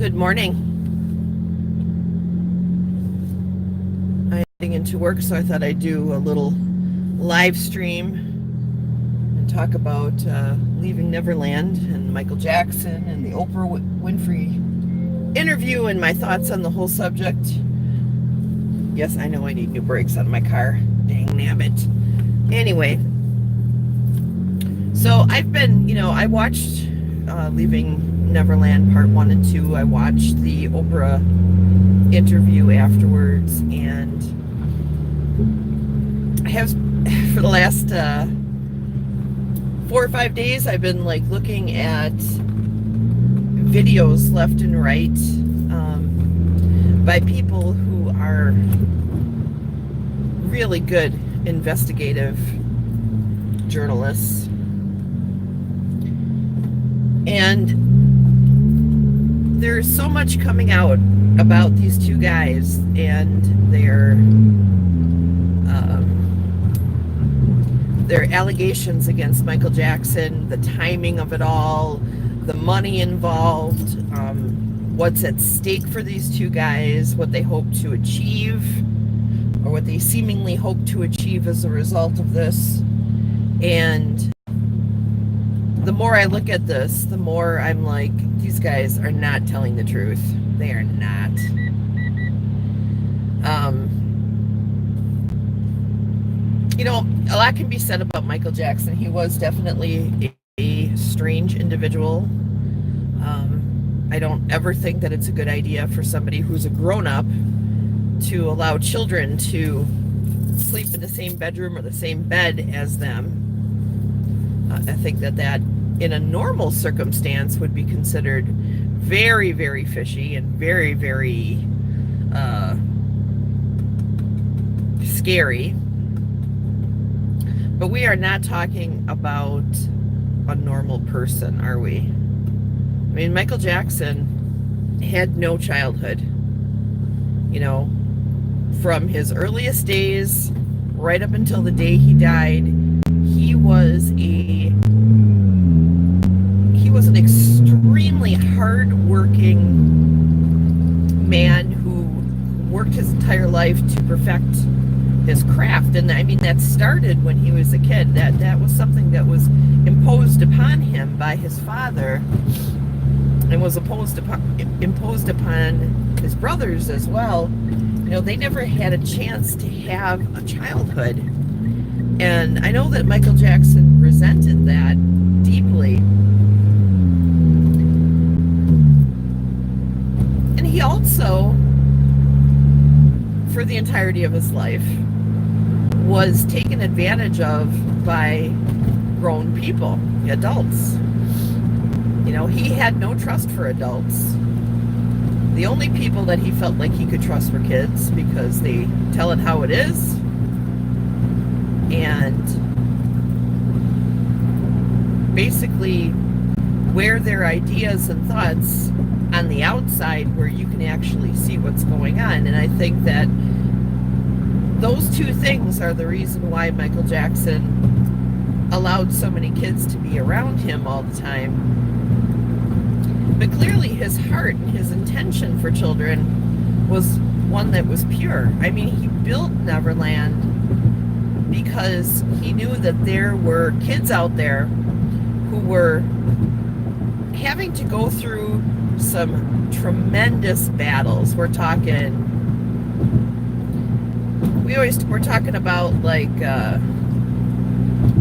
Good morning. I'm heading into work, so I thought I'd do a little live stream and talk about leaving Neverland and Michael Jackson and the Oprah Winfrey interview and my thoughts on the whole subject. Yes, I know I need new brakes on my car. Dang nabbit. Anyway, so I've been, I watched Leaving Neverland Part 1 and 2. I watched the Oprah interview afterwards, and I have, for the last 4 or 5 days, I've been looking at videos left and right by people who are really good investigative journalists. And there's so much coming out about these two guys and their allegations against Michael Jackson, the timing of it all, the money involved, what's at stake for these two guys, what they hope to achieve, or what they seemingly hope to achieve as a result of this. And the more I look at this, the more I'm like, these guys are not telling the truth. They are not. A lot can be said about Michael Jackson. He was definitely a strange individual. I don't ever think that it's a good idea for somebody who's a grown-up to allow children to sleep in the same bedroom or the same bed as them. I think that in a normal circumstance would be considered very, very fishy and very, very scary. But we are not talking about a normal person, are we? I mean, Michael Jackson had no childhood. From his earliest days right up until the day he died, he was an extremely hard-working man who worked his entire life to perfect his craft. And I mean, that started when he was a kid. That was something that was imposed upon him by his father, and was imposed upon his brothers as well. They never had a chance to have a childhood. And I know that Michael Jackson resented that deeply. And he also, for the entirety of his life, was taken advantage of by grown people, adults. He had no trust for adults. The only people that he felt like he could trust were kids, because they tell it how it is, and basically wear their ideas and thoughts on the outside where you can actually see what's going on. And I think that those two things are the reason why Michael Jackson allowed so many kids to be around him all the time. But clearly his heart and his intention for children was one that was pure. I mean, he built Neverland because he knew that there were kids out there who were having to go through some tremendous battles. We're talking about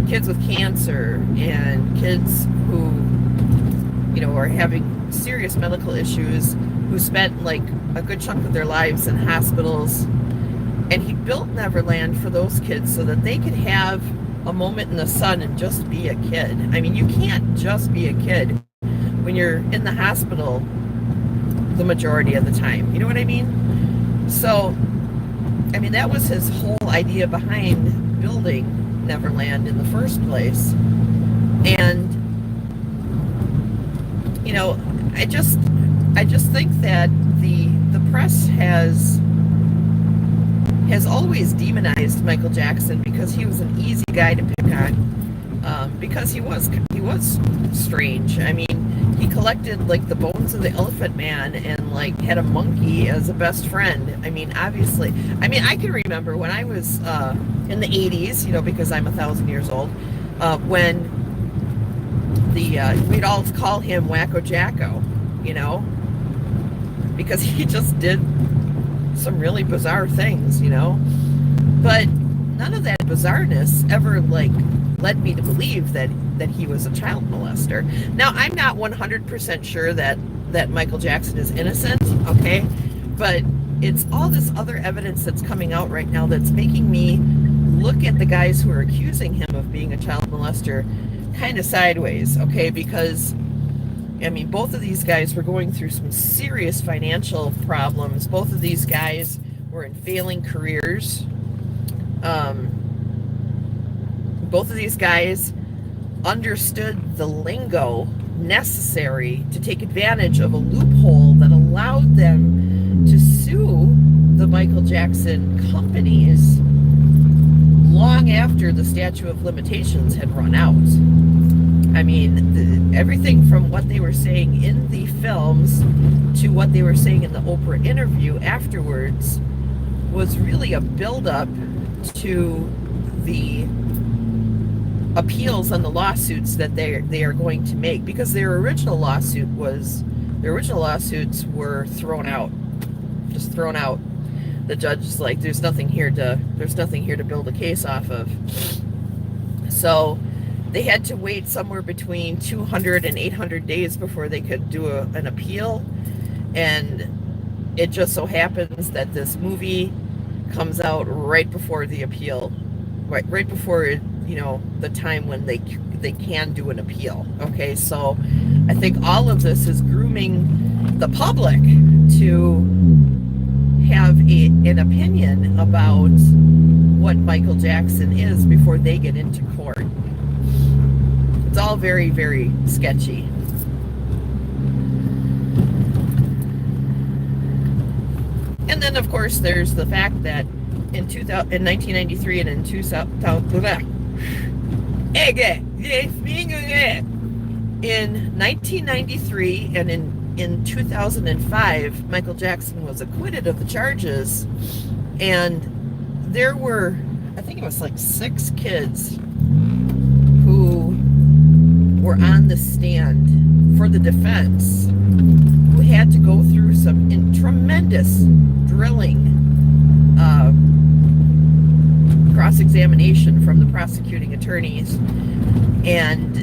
kids with cancer and kids who are having serious medical issues, who spent a good chunk of their lives in hospitals. And he built Neverland for those kids so that they could have a moment in the sun and just be a kid. I mean, you can't just be a kid when you're in the hospital the majority of the time. You know what I mean? So, I mean, that was his whole idea behind building Neverland in the first place. And I just think that the press has always demonized Michael Jackson because he was an easy guy to pick on. because he was strange. I mean, he collected like the bones of the Elephant Man and like had a monkey as a best friend. I mean, obviously, I mean, I can remember when I was in the 80s, you know, because I'm 1,000 years old, when we'd all call him Wacko Jacko, you know, because he just did some really bizarre things, you know. But none of that bizarreness ever like led me to believe that he was a child molester. Now, I'm not 100% sure that Michael Jackson is innocent, okay? But it's all this other evidence that's coming out right now that's making me look at the guys who are accusing him of being a child molester kind of sideways, okay? Because I mean, both of these guys were going through some serious financial problems. Both of these guys were in failing careers. Both of these guys understood the lingo necessary to take advantage of a loophole that allowed them to sue the Michael Jackson companies long after the statute of limitations had run out. I mean, everything from what they were saying in the films to what they were saying in the Oprah interview afterwards was really a build-up to the appeals on the lawsuits that they are going to make, because their original lawsuits were thrown out, just thrown out. The judge is like, there's nothing here to build a case off of. So they had to wait somewhere between 200 and 800 days before they could do an appeal. And it just so happens that this movie comes out right before the appeal, right before it, you know, the time when they can do an appeal. Okay, so I think all of this is grooming the public to have an opinion about what Michael Jackson is before they get into court. It's all very, very sketchy. And then, of course, there's the fact that in 1993 and in 2000, in 1993 and in 2005, Michael Jackson was acquitted of the charges, and there were, I think it was like 6 kids who were on the stand for the defense who had to go through some tremendous drilling cross-examination from the prosecuting attorneys, and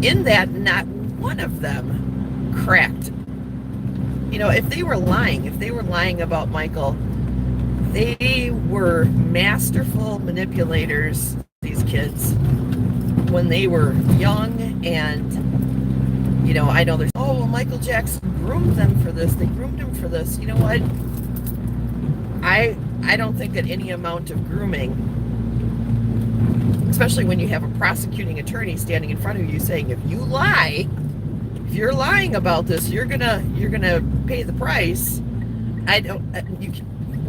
in that, not one of them cracked. You know, if they were lying about Michael, they were masterful manipulators, these kids, when they were young. And, you know, I know there's, oh, well, Michael Jackson groomed them for this. They groomed him for this. You know what? I don't think that any amount of grooming, especially when you have a prosecuting attorney standing in front of you saying, if you're lying about this, you're gonna pay the price.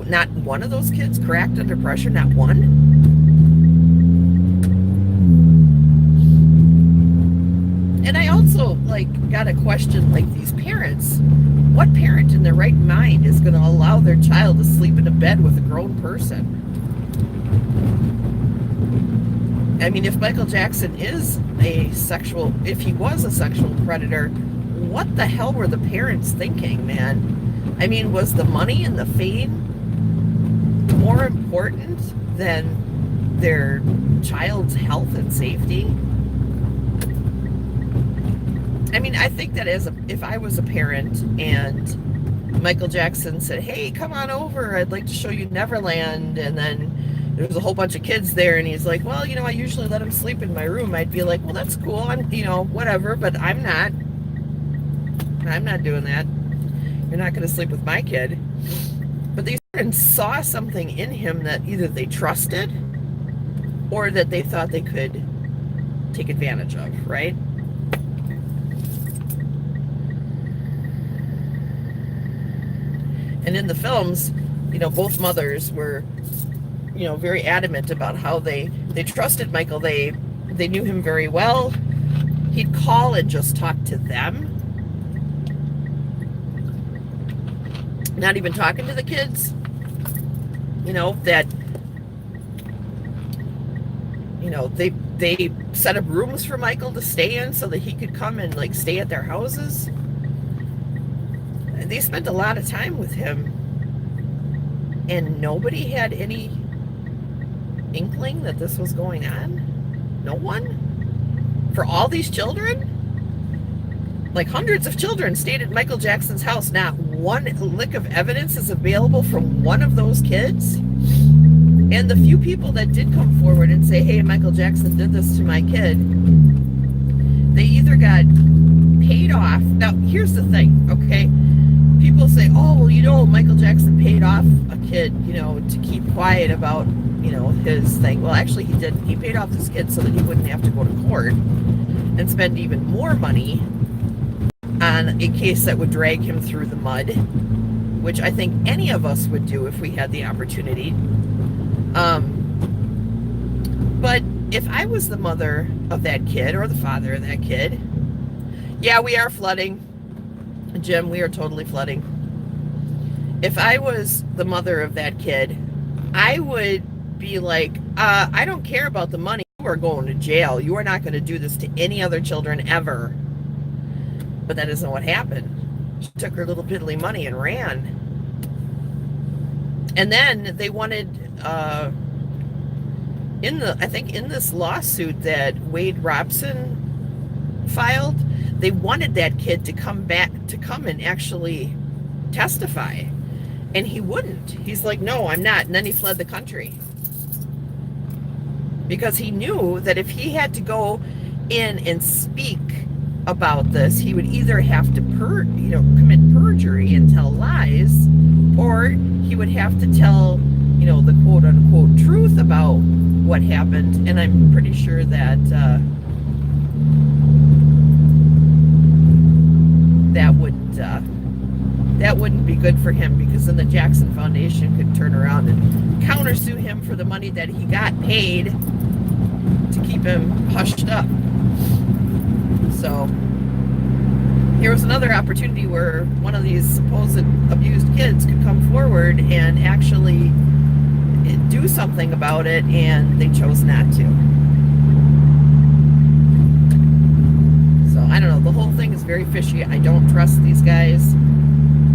Not one of those kids cracked under pressure, not one. And I also gotta question these parents. What parent in their right mind is going to allow their child to sleep in a bed with a grown person? I mean, if Michael Jackson is if he was a sexual predator, what the hell were the parents thinking, man? I mean, was the money and the fame more important than their child's health and safety? I mean, I think that if I was a parent and Michael Jackson said, hey, come on over, I'd like to show you Neverland, and then there was a whole bunch of kids there, and he's like, well, you know, I usually let him sleep in my room, I'd be like, well, that's cool, I'm, you know, whatever, but I'm not doing that. You're not going to sleep with my kid. But these parents saw something in him that either they trusted or that they thought they could take advantage of, right? And in the films, you know, both mothers were, you know, very adamant about how they They trusted Michael. They knew him very well. He'd call and just talk to them. Not even talking to the kids. They set up rooms for Michael to stay in so that he could come and like stay at their houses. They spent a lot of time with him, and nobody had any inkling that this was going on. No one? For all these children? Like hundreds of children stayed at Michael Jackson's house. Not one lick of evidence is available from one of those kids. And the few people that did come forward and say, hey, Michael Jackson did this to my kid, they either got paid off. Now, here's the thing, okay? People say, oh, well, Michael Jackson paid off a kid, to keep quiet about, his thing. Well, actually, he didn't. He paid off this kid so that he wouldn't have to go to court and spend even more money on a case that would drag him through the mud, which I think any of us would do if we had the opportunity. But if I was the mother of that kid or the father of that kid, yeah, we are flooding. Jim, we are totally flooding. If I was the mother of that kid, I would be like, I don't care about the money. You are going to jail. You are not going to do this to any other children ever. But that isn't what happened. She took her little piddly money and ran. And then they wanted, I think in this lawsuit that Wade Robson filed, they wanted that kid to come and actually testify. And he wouldn't. He's like, no, I'm not. And then he fled the country. Because he knew that if he had to go in and speak about this, he would either have to commit perjury and tell lies, or he would have to tell, the quote unquote truth about what happened. And I'm pretty sure that that wouldn't be good for him, because then the Jackson Foundation could turn around and countersue him for the money that he got paid to keep him hushed up. So here was another opportunity where one of these supposed abused kids could come forward and actually do something about it, and they chose not to. So I don't know, the whole thing is very fishy. I don't trust these guys.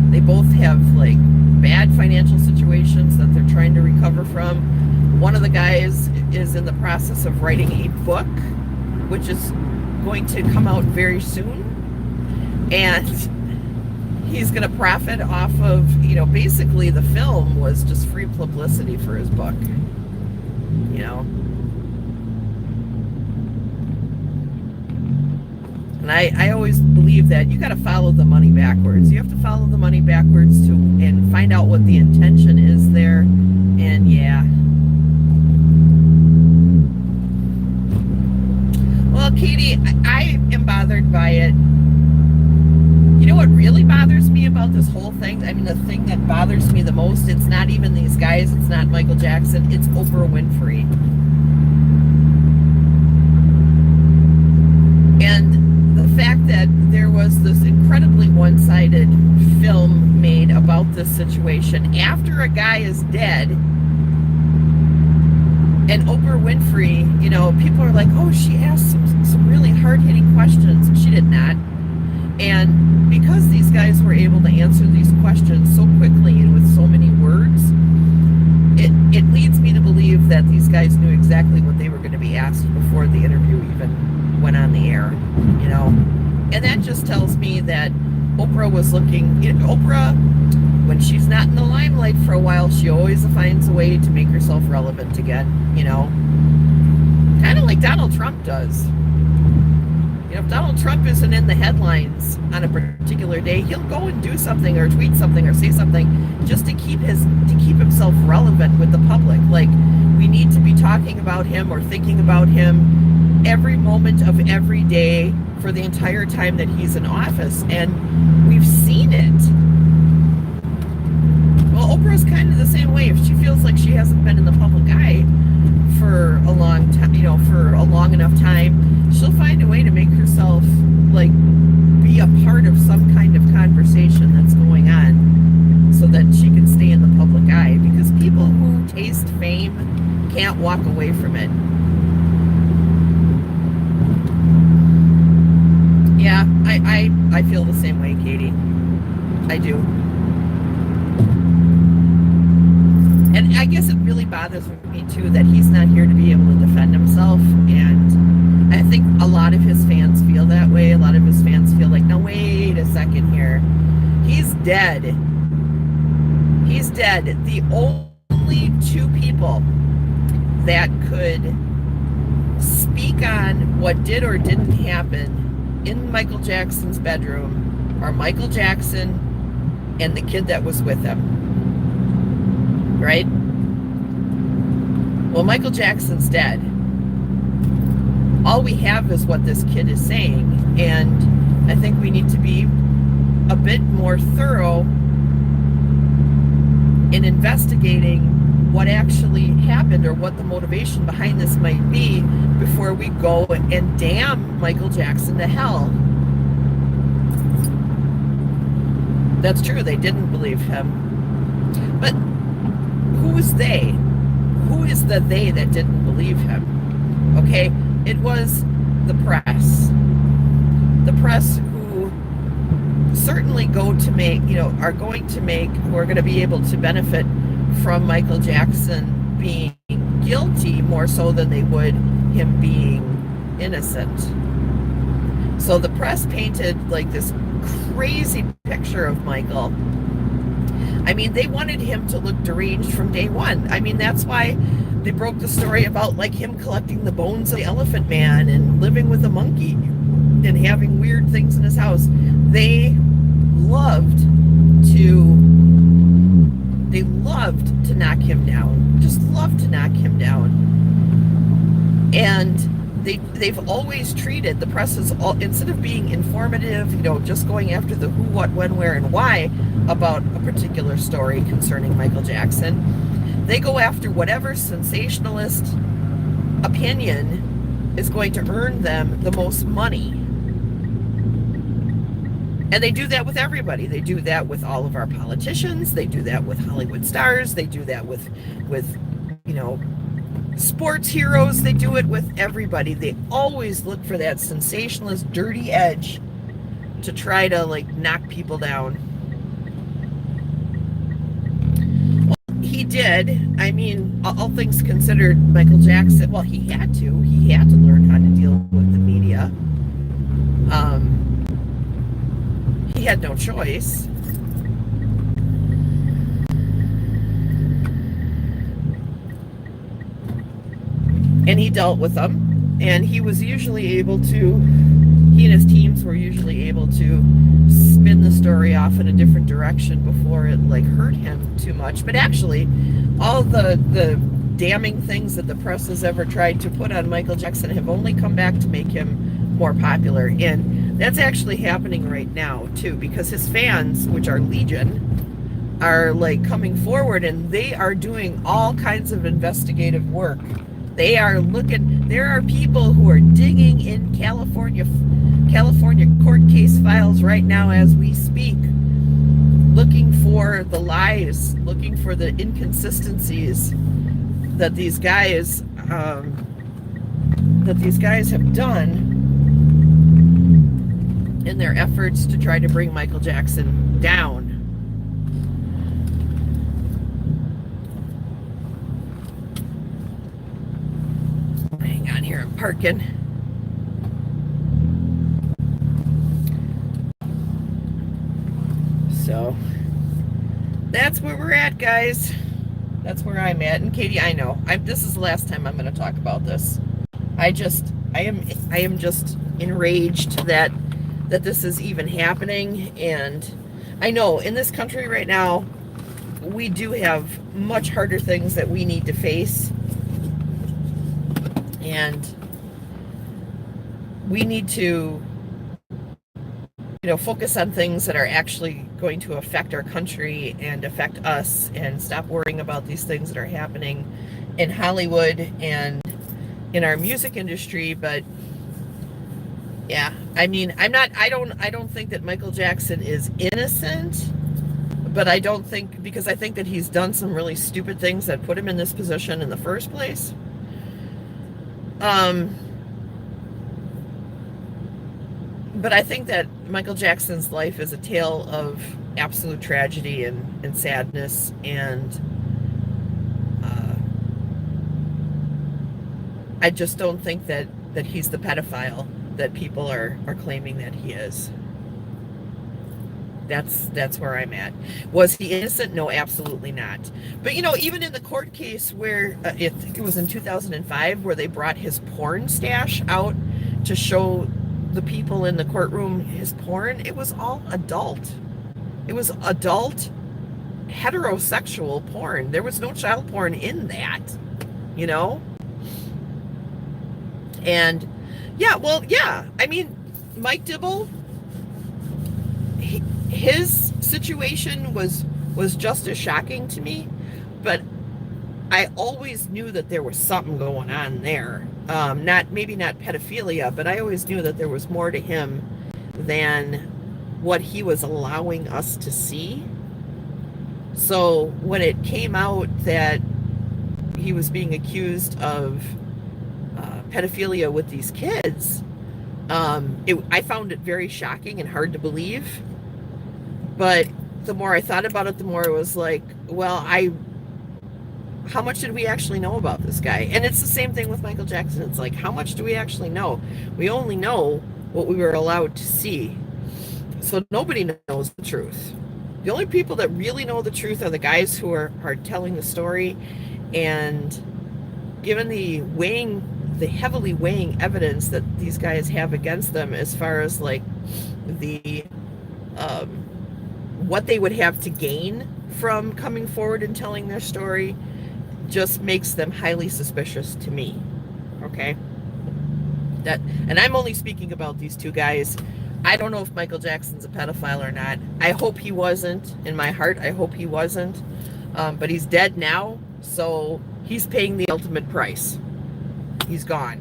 They both have like bad financial situations that they're trying to recover from. One of the guys is in the process of writing a book, which is going to come out very soon, and he's going to profit off of, basically the film was just free publicity for his book, and I always believe that you got to follow the money backwards. You have to follow the money backwards and find out what the intention is there. And yeah. Well, Katie, I am bothered by it. You know what really bothers me about this whole thing? I mean, the thing that bothers me the most, it's not even these guys, it's not Michael Jackson, it's Oprah Winfrey. And the fact that there was this incredibly one-sided film made about this situation after a guy is dead, and Oprah Winfrey, people are like, oh, she asked some really hard-hitting questions. She did not. And because these guys were able to answer these questions so quickly and with so many words, it leads me to believe that these guys knew exactly what they were going to be asked before the interview even went on the air, And that just tells me that Oprah was Oprah, when she's not in the limelight for a while, she always finds a way to make herself relevant again, Kind of like Donald Trump does. If Donald Trump isn't in the headlines on a particular day, he'll go and do something or tweet something or say something just to keep himself relevant with the public. Like, we need to be talking about him or thinking about him every moment of every day for the entire time that he's in office. And we've seen it. Well, Oprah's kind of the same way. If she feels like she hasn't been in the public eye for a long time, for a long enough time, she'll find a way to make herself like be a part of some kind of conversation that's going on so that she can stay in the public eye, because people who taste fame can't walk away from it. Yeah, I feel the same way, Katie. I do. And I guess it really bothers me too that he's not here to be able to defend himself. And I think a lot of his fans feel that way. A lot of his fans feel like, no, wait a second here. He's dead. He's dead. The only two people that could speak on what did or didn't happen in Michael Jackson's bedroom are Michael Jackson and the kid that was with him. Right? Well, Michael Jackson's dead. All we have is what this kid is saying, and I think we need to be a bit more thorough in investigating what actually happened or what the motivation behind this might be before we go and damn Michael Jackson to hell. That's true, they didn't believe him. But who is they? Who is the they that didn't believe him? Okay, it was the press. The press who certainly are going to be able to benefit from Michael Jackson being guilty more so than they would him being innocent. So the press painted like this crazy picture of Michael. I mean, they wanted him to look deranged from day one. I mean, that's why they broke the story about like him collecting the bones of the Elephant Man and living with a monkey and having weird things in his house. They loved to knock him down. Just loved to knock him down. And they've always treated, the press is all, instead of being informative, just going after the who, what, when, where, and why about a particular story concerning Michael Jackson, they go after whatever sensationalist opinion is going to earn them the most money. And they do that with everybody. They do that with all of our politicians. They do that with Hollywood stars. They do that with sports heroes. They do it with everybody. They always look for that sensationalist, dirty edge to try to knock people down. Well, he did. I mean, all things considered, Michael Jackson, well, he had to learn how to deal with the media. He had no choice. And he dealt with them, and he and his teams were usually able to spin the story off in a different direction before it hurt him too much. But actually, all the damning things that the press has ever tried to put on Michael Jackson have only come back to make him more popular. And that's actually happening right now too, because his fans, which are legion, are coming forward, and they are doing all kinds of investigative work. They are looking. There are people who are digging in California court case files right now as we speak, looking for the lies, looking for the inconsistencies that these guys have done in their efforts to try to bring Michael Jackson down. Hang on here, I'm parking. So that's where we're at, guys. That's where I'm at. And Katie, I know this is the last time I'm going to talk about this. I am just enraged that this is even happening. And I know in this country right now, we do have much harder things that we need to face. And we need to, focus on things that are actually going to affect our country and affect us, and stop worrying about these things that are happening in Hollywood and in our music industry. But yeah, I mean, I don't think that Michael Jackson is innocent, but I don't think, because I think that he's done some really stupid things that put him in this position in the first place. But I think that Michael Jackson's life is a tale of absolute tragedy and sadness, and I just don't think that he's the pedophile that people are claiming that he is. That's where I'm at. Was he innocent? No, absolutely not. But even in the court case where it was in 2005, where they brought his porn stash out to show the people in the courtroom his porn, it was all adult. It was adult heterosexual porn. There was no child porn in that, you know? And yeah, I mean, Mike Dibble, his situation was just as shocking to me, but I always knew that there was something going on there. Maybe not pedophilia, but I always knew that there was more to him than what he was allowing us to see. So when it came out that he was being accused of pedophilia with these kids, I found it very shocking and hard to believe. But the more I thought about it, the more it was like, well, how much did we actually know about this guy? And it's the same thing with Michael Jackson. It's like, how much do we actually know? We only know what we were allowed to see. So nobody knows the truth. The only people that really know the truth are the guys who are telling the story. And given the heavily weighing evidence that these guys have against them, as far as like the what they would have to gain from coming forward and telling their story, just makes them highly suspicious to me. Okay? And I'm only speaking about these two guys. I don't know if Michael Jackson's a pedophile or not. I hope he wasn't. In my heart, I hope he wasn't. But he's dead now, so he's paying the ultimate price. He's gone.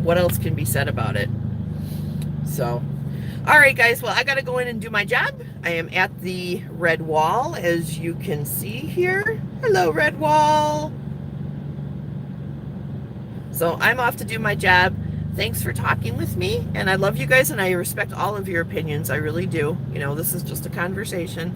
What else can be said about it? So, all right, guys. Well, I got to go in and do my job. I am at the red wall, as you can see here. Hello, red wall. So I'm off to do my job. Thanks for talking with me. And I love you guys, and I respect all of your opinions. I really do. This is just a conversation.